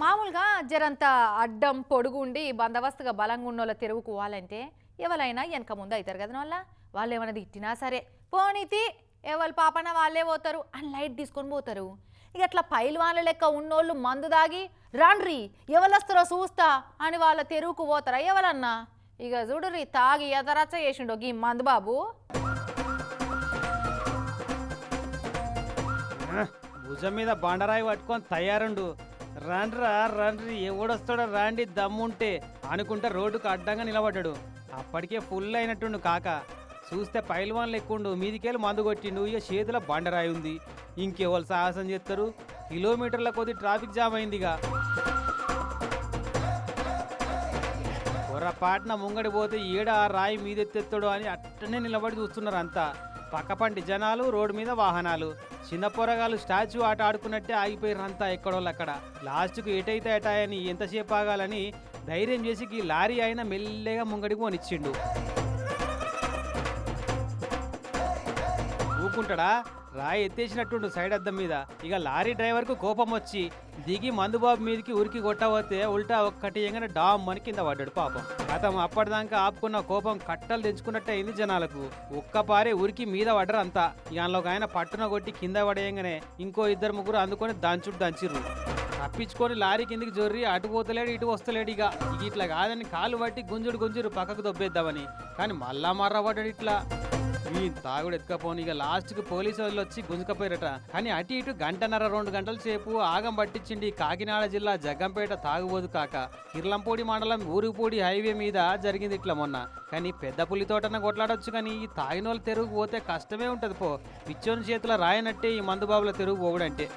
మామూలుగా జరంత అడ్డం పొడుగుండి బందోబస్తుగా బలంగా ఉన్నోళ్ళ తెరువుకు పోవాలంటే ఎవరైనా వెనక ముందు అవుతారు కదా వాళ్ళు ఏమైనా తిట్టినా సరే పోనీతి ఎవరు పాపన వాళ్ళే పోతారు అని లైట్ తీసుకొని పోతారు. ఇక అట్లా పైల్వాన్ల లెక్క ఉన్నోళ్ళు మందు దాగి రాండ్రి ఎవరొస్తారో చూస్తా అని వాళ్ళ తెరువుకు పోతారా ఎవరన్నా? ఇక చూడుర్రి తాగి ఎదరచ్చ చేసిండో గీ మందు బాబు. భుజం మీద బండరాయి పట్టుకొని తయారుండు. రండ్రా రండ్రి ఎవడొస్తాడో రాండి దమ్ముంటే అనుకుంటా రోడ్డుకు అడ్డంగా నిలబడ్డాడు. అప్పటికే ఫుల్ అయినట్టుండు కాక. చూస్తే పైల్వాన్లు ఎక్కుండు, మీదికెళ్ళి మందు కొట్టిండు. ఇక చేతిలో బండరాయి ఉంది. ఇంకెవరు సాహసం చేస్తారు? కిలోమీటర్ల కొద్ది ట్రాఫిక్ జామ్ అయిందిగా. పొరపాటున ముంగడి పోతే ఈడ ఆ రాయి మీదెత్తెత్తాడు అని అట్టనే నిలబడి చూస్తున్నారు అంతా. పక్కపంటి జనాలు, రోడ్డు మీద వాహనాలు. చిన్న పొరగాలు స్టాచ్యూ ఆట ఆడుకున్నట్టే ఆగిపోయారు అంతా ఎక్కడోళ్ళు అక్కడ. లాస్ట్కు ఎటైతే ఎటాయని ఎంతసేపు ఆగాలని ధైర్యం చేసి ఈ లారీ అయినా మెల్లగా ముంగడికి పోనిచ్చిండు. ఊకుంటాడా? రాయి ఎత్తేసినట్టుండు సైడ్ అద్దం మీద. ఇక లారీ డ్రైవర్కు కోపం వచ్చి దిగి మందుబాబు మీదకి ఉరికి కొట్టబోతే ఉల్టా ఒక్కటి ఎంగనే డామ్ అని కింద పడ్డాడు పాపం. గతం అప్పటిదాకా ఆపుకున్న కోపం కట్టలు తెంచుకున్నట్టే అయింది జనాలకు. ఒక్కపారే ఉరికి మీద పడ్డరు అంతా. ఇక ఆయన పట్టున కొట్టి కింద పడేయంగానే ఇంకో ఇద్దరు ముగ్గురు అందుకొని దంచిర్రు. తప్పించుకొని లారీ కిందికి జొర్రి అటు పోతలేడు ఇటు వస్తలేడు. ఇక ఇట్లా కాదని కాలు పట్టి గుంజుడు పక్కకు దొబ్బేద్దామని, కానీ మళ్ళా మర్రపడ్డాడు ఇట్లా. ఈ తాగుడు ఎత్తుకపోని ఇక లాస్ట్కి పోలీసు వాళ్ళు వచ్చి గుంజుకపోయారట. కానీ అటు ఇటు 1.5-2 గంటల సేపు ఆగం పట్టించింది కాకినాడ జిల్లా జగ్గంపేట తాగుబోదు కాక. కిర్లంపూడి మండలం ఊరుపూడి హైవే మీద జరిగింది ఇట్లా మొన్న. కానీ పెద్ద పులి తోటన కొట్లాడొచ్చు, కానీ ఈ తాగినోళ్ళు తెరుగు పోతే కష్టమే ఉంటది పో. పిచ్చోని చేతుల రాయనట్టే ఈ మందుబాబుల తెరుగు పోవడంటే.